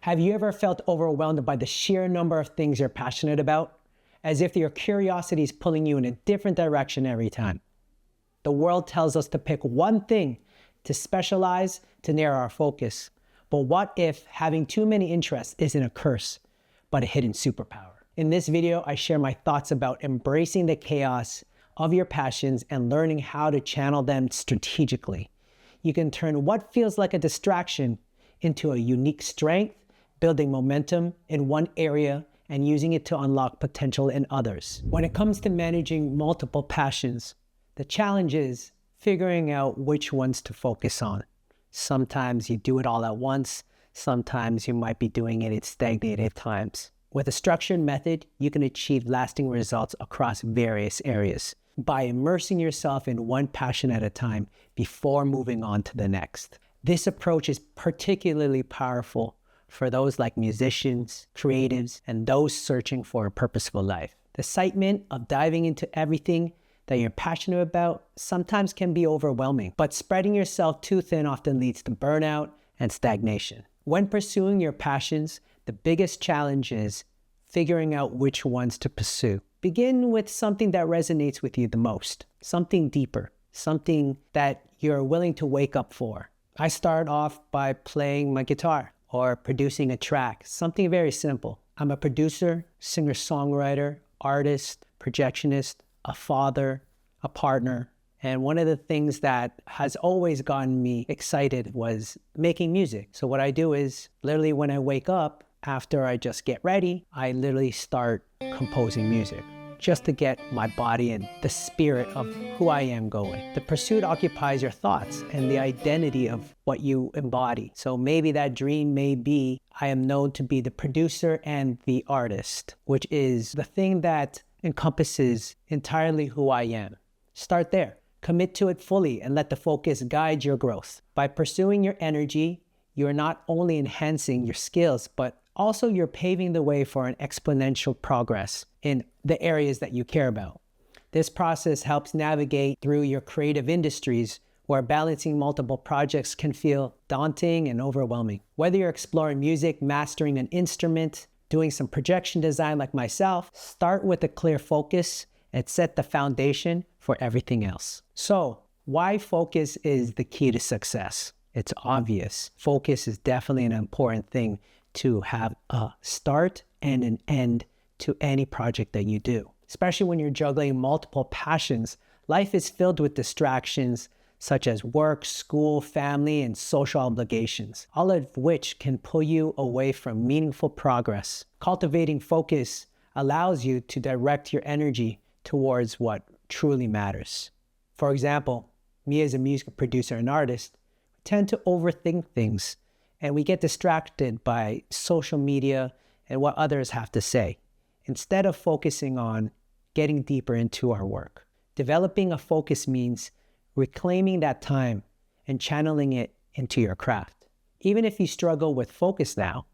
Have you ever felt overwhelmed by the sheer number of things you're passionate about? As if your curiosity is pulling you in a different direction every time. The world tells us to pick one thing, to specialize, to narrow our focus. But what if having too many interests isn't a curse, but a hidden superpower? In this video, I share my thoughts about embracing the chaos of your passions and learning how to channel them strategically. You can turn what feels like a distraction into a unique strength, building momentum in one area and using it to unlock potential in others. When it comes to managing multiple passions, the challenge is figuring out which ones to focus on. Sometimes you do it all at once. Sometimes you might be doing it in stagnated times. With a structured method, you can achieve lasting results across various areas by immersing yourself in one passion at a time before moving on to the next. This approach is particularly powerful for those like musicians, creatives, and those searching for a purposeful life. The excitement of diving into everything that you're passionate about sometimes can be overwhelming, but spreading yourself too thin often leads to burnout and stagnation. When pursuing your passions, the biggest challenge is figuring out which ones to pursue. Begin with something that resonates with you the most, something deeper, something that you're willing to wake up for. I start off by playing my guitar or producing a track, something very simple. I'm a producer, singer-songwriter, artist, projectionist, a father, a partner. And one of the things that has always gotten me excited was making music. So what I do is literally when I wake up, after I just get ready, I literally start composing music just to get my body and the spirit of who I am going. The pursuit occupies your thoughts and the identity of what you embody. So maybe that dream may be, I am known to be the producer and the artist, which is the thing that encompasses entirely who I am. Start there. Commit to it fully and let the focus guide your growth. By pursuing your energy, you're not only enhancing your skills, but also you're paving the way for an exponential progress in the areas that you care about. This process helps navigate through your creative industries where balancing multiple projects can feel daunting and overwhelming. Whether you're exploring music, mastering an instrument, doing some projection design like myself, start with a clear focus and set the foundation for everything else. So, why focus is the key to success? It's obvious. Focus is definitely an important thing to have a start and an end to any project that you do. Especially when you're juggling multiple passions, life is filled with distractions such as work, school, family, and social obligations, all of which can pull you away from meaningful progress. Cultivating focus allows you to direct your energy towards what truly matters. For example, me as a music producer and artist tend to overthink things, and we get distracted by social media and what others have to say, instead of focusing on getting deeper into our work. Developing a focus means reclaiming that time and channeling it into your craft. Even if you struggle with focus now,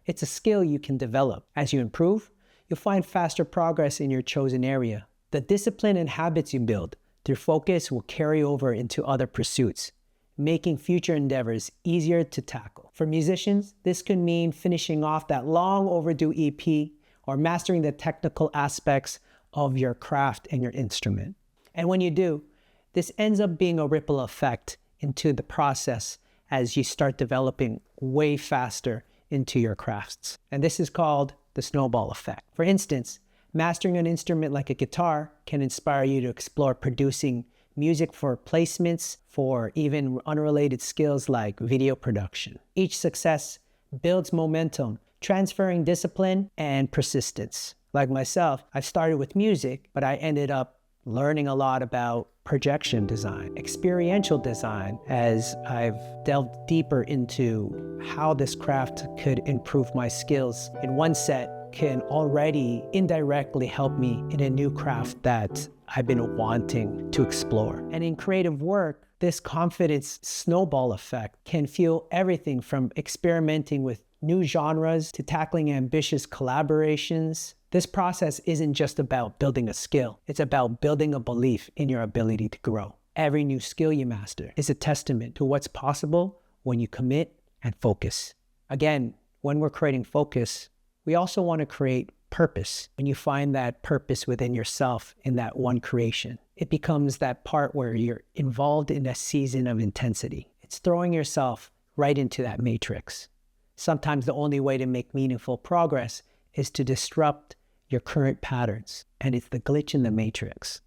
it's a skill you can develop. As you improve, you'll find faster progress in your chosen area. The discipline and habits you build through focus will carry over into other pursuits, making future endeavors easier to tackle. For musicians, this could mean finishing off that long overdue EP or mastering the technical aspects of your craft and your instrument. And when you do, this ends up being a ripple effect into the process as you start developing way faster into your crafts. And this is called the snowball effect. For instance, mastering an instrument like a guitar can inspire you to explore producing music for placements, for even unrelated skills like video production. Each success builds momentum, transferring discipline and persistence. Like myself, I started with music, but I ended up learning a lot about projection design, experiential design, as I've delved deeper into how this craft could improve my skills in one set can already indirectly help me in a new craft that I've been wanting to explore. And in creative work, this confidence snowball effect can fuel everything from experimenting with new genres to tackling ambitious collaborations. This process isn't just about building a skill, it's about building a belief in your ability to grow. Every new skill you master is a testament to what's possible when you commit and focus. Again, when we're creating focus, we also want to create purpose. When you find that purpose within yourself in that one creation, it becomes that part where you're involved in a season of intensity. It's throwing yourself right into that matrix. Sometimes the only way to make meaningful progress is to disrupt your current patterns, and it's the glitch in the matrix.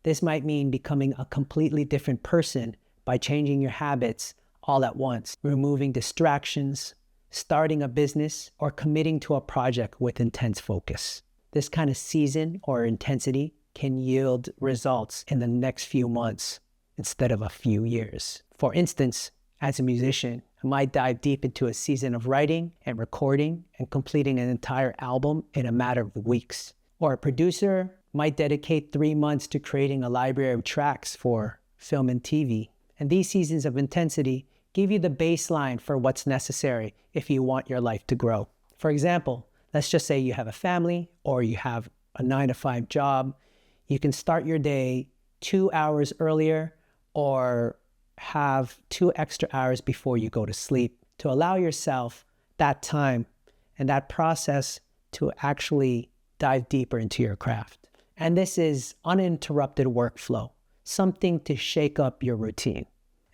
This might mean becoming a completely different person by changing your habits all at once, removing distractions, starting a business, or committing to a project with intense focus. This kind of season or intensity can yield results in the next few months instead of a few years. For instance, as a musician, I might dive deep into a season of writing and recording and completing an entire album in a matter of weeks. Or a producer might dedicate 3 months to creating a library of tracks for film and TV. And these seasons of intensity give you the baseline for what's necessary if you want your life to grow. For example, let's just say you have a family or you have a 9-to-5 job. You can start your day 2 hours earlier or have 2 extra hours before you go to sleep to allow yourself that time and that process to actually dive deeper into your craft. And this is uninterrupted workflow, something to shake up your routine.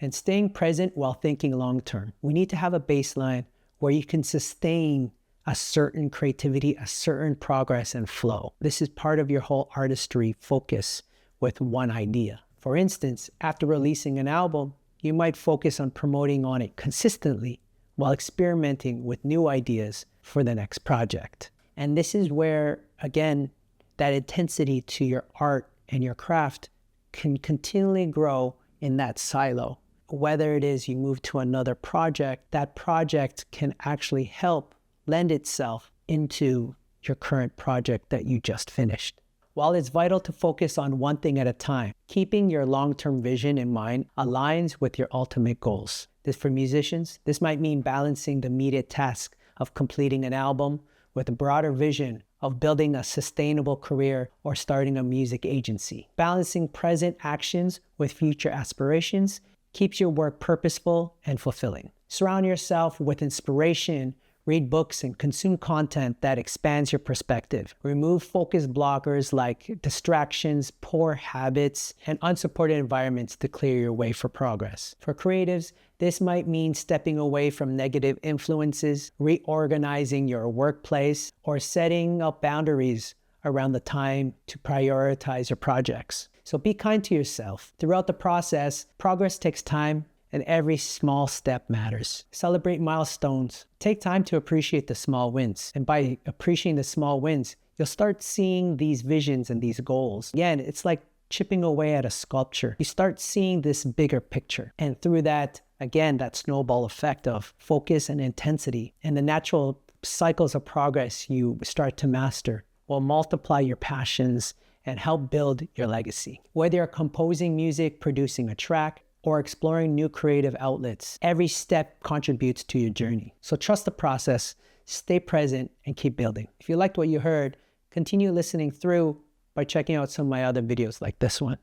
And staying present while thinking long-term. We need to have a baseline where you can sustain a certain creativity, a certain progress and flow. This is part of your whole artistry focus with one idea. For instance, after releasing an album, you might focus on promoting on it consistently while experimenting with new ideas for the next project. And this is where, again, that intensity to your art and your craft can continually grow in that silo. Whether it is you move to another project, that project can actually help lend itself into your current project that you just finished. While it's vital to focus on one thing at a time, keeping your long-term vision in mind aligns with your ultimate goals. For musicians, this might mean balancing the immediate task of completing an album with a broader vision of building a sustainable career or starting a music agency. Balancing present actions with future aspirations keeps your work purposeful and fulfilling. Surround yourself with inspiration, read books, and consume content that expands your perspective. Remove focus blockers like distractions, poor habits, and unsupported environments to clear your way for progress. For creatives, this might mean stepping away from negative influences, reorganizing your workplace, or setting up boundaries around the time to prioritize your projects. So be kind to yourself. Throughout the process, progress takes time and every small step matters. Celebrate milestones. Take time to appreciate the small wins. And by appreciating the small wins, you'll start seeing these visions and these goals. Again, it's like chipping away at a sculpture. You start seeing this bigger picture. And through that, again, that snowball effect of focus and intensity and the natural cycles of progress you start to master will multiply your passions and help build your legacy. Whether you're composing music, producing a track, or exploring new creative outlets, every step contributes to your journey. So trust the process, stay present, and keep building. If you liked what you heard, continue listening through by checking out some of my other videos like this one.